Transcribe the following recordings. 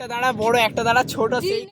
একটা দাঁড়া বড়, একটা দাঁড়া ছোট। সেই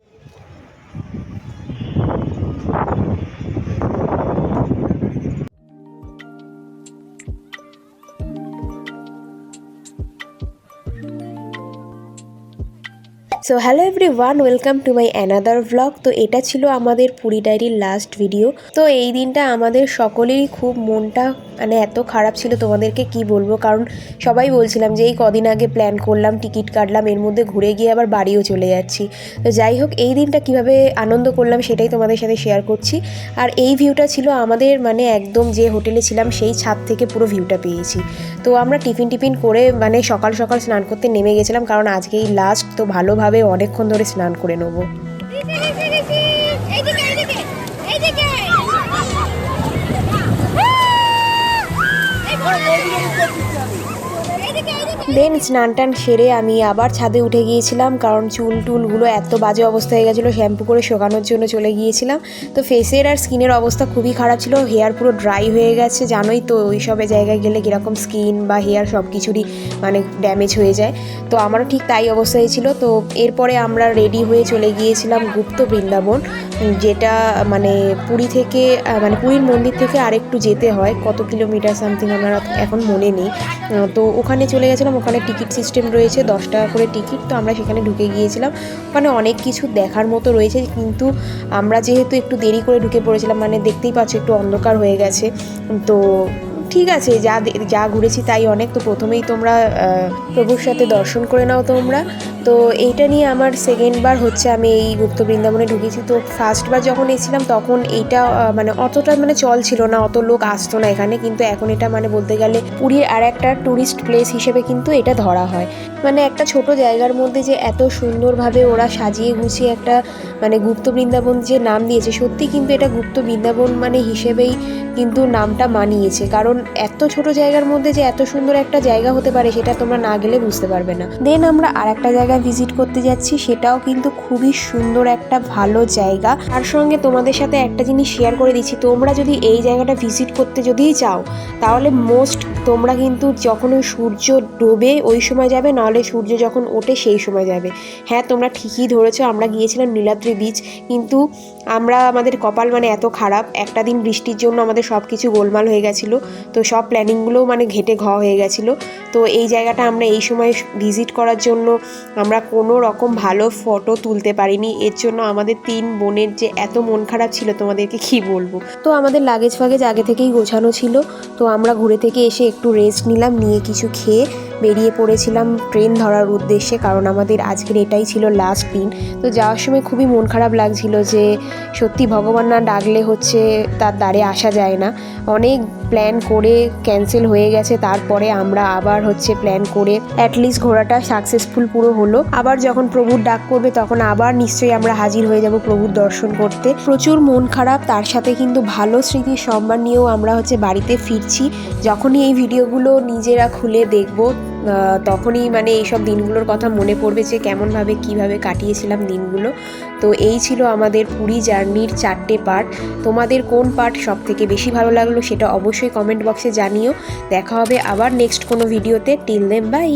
so hello everyone, welcome to my another vlog. তো এটা ছিল আমাদের পুরী ডায়েরির লাস্ট ভিডিও। তো এই দিনটা আমাদের সকলেরই খুব মনটা মানে এত খারাপ ছিল, তোমাদেরকে কি বলবো। কারণ সবাই বলছিলাম যে এই কদিন আগে প্ল্যান করলাম, টিকিট কাটলাম, এর মধ্যে ঘুরে গিয়ে আবার বাড়িও চলে যাচ্ছি। তো যাই হোক, এই দিনটা কিভাবে আনন্দ করলাম সেটাই তোমাদের সাথে শেয়ার করছি। আর এই ভিউটা ছিল আমাদের মানে একদম যে হোটেলে ছিলাম সেই ছাদ থেকে পুরো ভিউটা পেয়েছি। তো আমরা টিফিন করে মানে সকাল সকাল স্নান করতে নেমে গেছিলাম, কারণ আজকেই লাস্ট, তো ভালোভাবে অনেকক্ষণ ধরে স্নান করে নেবো। দেন স্নান টান সেরে আমি আবার ছাদে উঠে গিয়েছিলাম, কারণ চুল টুলগুলো এত বাজে অবস্থা হয়ে গেছিলো, শ্যাম্পু করে শোকানোর জন্য চলে গিয়েছিলাম। তো ফেসের আর স্কিনের অবস্থা খুবই খারাপ ছিল, হেয়ার পুরো ড্রাই হয়ে গেছে। জানোই তো ওই সবে জায়গায় গেলে কীরকম স্কিন বা হেয়ার সব কিছুরই মানে ড্যামেজ হয়ে যায়। তো আমারও ঠিক তাই অবস্থা হয়েছিল। তো এরপরে আমরা রেডি হয়ে চলে গিয়েছিলাম গুপ্ত বৃন্দাবন, যেটা মানে পুরী থেকে মানে পুরীর মন্দির থেকে আরেকটু যেতে হয়, কত কিলোমিটার সামথিং আমার এখন মনে নেই। তো ওখানে চলে গেছিলাম। ওখানে টিকিট সিস্টেম রয়েছে, 10 টাকা করে টিকিট। তো আমরা সেখানে ঢুকে গিয়েছিলাম। ওখানে অনেক কিছু দেখার মতো রয়েছে, কিন্তু আমরা যেহেতু একটু দেরি করে ঢুকে পড়েছিলাম, মানে দেখতেই পাচ্ছ একটু অন্ধকার হয়ে গেছে। তো ঠিক আছে, যা ঘুরেছি তাই অনেক। তো প্রথমেই তোমরা প্রভুর সাথে দর্শন করে নাও তোমরা। তো এইটা নিয়ে আমার সেকেন্ডবার হচ্ছে আমি এই গুপ্ত বৃন্দাবনে ঢুকেছি। তো ফার্স্টবার যখন এসেছিলাম তখন এইটা মানে অতটা মানে চল ছিল না, অত লোক আসতো না এখানে। কিন্তু এখন এটা মানে বলতে গেলে পুরীর আর একটা ট্যুরিস্ট প্লেস হিসেবে কিন্তু এটা ধরা হয়। মানে একটা ছোট জায়গার মধ্যে যে এত সুন্দরভাবে ওরা সাজিয়ে গুছিয়ে একটা মানে গুপ্ত বৃন্দাবন যে নাম দিয়েছে, সত্যি কিন্তু এটা গুপ্ত বৃন্দাবন মানে হিসেবেই কিন্তু নামটা মানিয়েছে। কারণ এত ছোট জায়গার মধ্যে যে এত সুন্দর একটা জায়গা হতে পারে সেটা তোমরা না গেলে বুঝতে পারবে না। দেন আমরা আর একটা জায়গায় ভিজিট করতে যাচ্ছি, সেটাও কিন্তু খুবই সুন্দর একটা ভালো জায়গা। তার সঙ্গে তোমাদের সাথে একটা জিনিস শেয়ার করে দিচ্ছি, তোমরা যদি এই জায়গাটা ভিজিট করতে যদিই চাও, তাহলে মোস্ট তোমরা কিন্তু যখন ওই সূর্য ডোবে ওই সময় যাবে, নাহলে সূর্য যখন ওঠে সেই সময় যাবে। হ্যাঁ, তোমরা ঠিকই ধরেছো, আমরা গিয়েছিলাম নীলাদ্রি বিচ, কিন্তু আমাদের কপাল মানে এত খারাপ, একটা দিন বৃষ্টির জন্য আমাদের সব কিছু গোলমাল হয়ে গেছিলো। তো সব প্ল্যানিংগুলোও মানে ঘেটে হয়ে গেছিলো। তো এই জায়গাটা আমরা এই সময় ভিজিট করার জন্য আমরা কোনো রকম ভালো ফটো তুলতে পারিনি। এর জন্য আমাদের 3 বোনের যে এত মন খারাপ ছিল তোমাদেরকে কি বলবো। তো আমাদের লাগেজ ফাগেজ আগে থেকেই গোছানো ছিল। তো আমরা ঘুরে থেকে এসে একটু রেস্ট নিলাম, নিয়ে কিছু খেয়ে বেরিয়ে পড়েছিলাম ট্রেন ধরার উদ্দেশ্যে, কারণ আমাদের আজকের এটাই ছিল লাস্ট দিন। তো যাওয়ার সময় খুবই মন খারাপ লাগছিল যে সত্যি ভগবান না ডাকলে হচ্ছে তার দ্বারে আসা যায় না। অনেক প্ল্যান করে ক্যান্সেল হয়ে গেছে, তারপরে আমরা আবার হচ্ছে প্ল্যান করে অ্যাটলিস্ট ঘোরাটা সাকসেসফুল পুরো হলো। আবার যখন প্রভুর ডাক পড়বে তখন আবার নিশ্চয়ই আমরা হাজির হয়ে যাব প্রভুর দর্শন করতে। প্রচুর মন খারাপ, তার সাথে কিন্তু ভালো স্মৃতির সম্মান নিয়েও আমরা হচ্ছে বাড়িতে ফিরছি। যখনই এই ভিডিওগুলো নিজেরা খুলে দেখবো তখনই মানে এইসব দিনগুলোর কথা মনে পড়বে যে কেমনভাবে কিভাবে কাটিয়েছিলাম দিনগুলো। তো এই ছিল আমাদের পুরী জার্নির 4টে পার্ট। তোমাদের কোন পার্ট সব থেকে বেশি ভালো লাগলো সেটা অবশ্যই কমেন্ট বক্সে জানিও। দেখা হবে আবার নেক্সট কোনো ভিডিওতে। Till then by.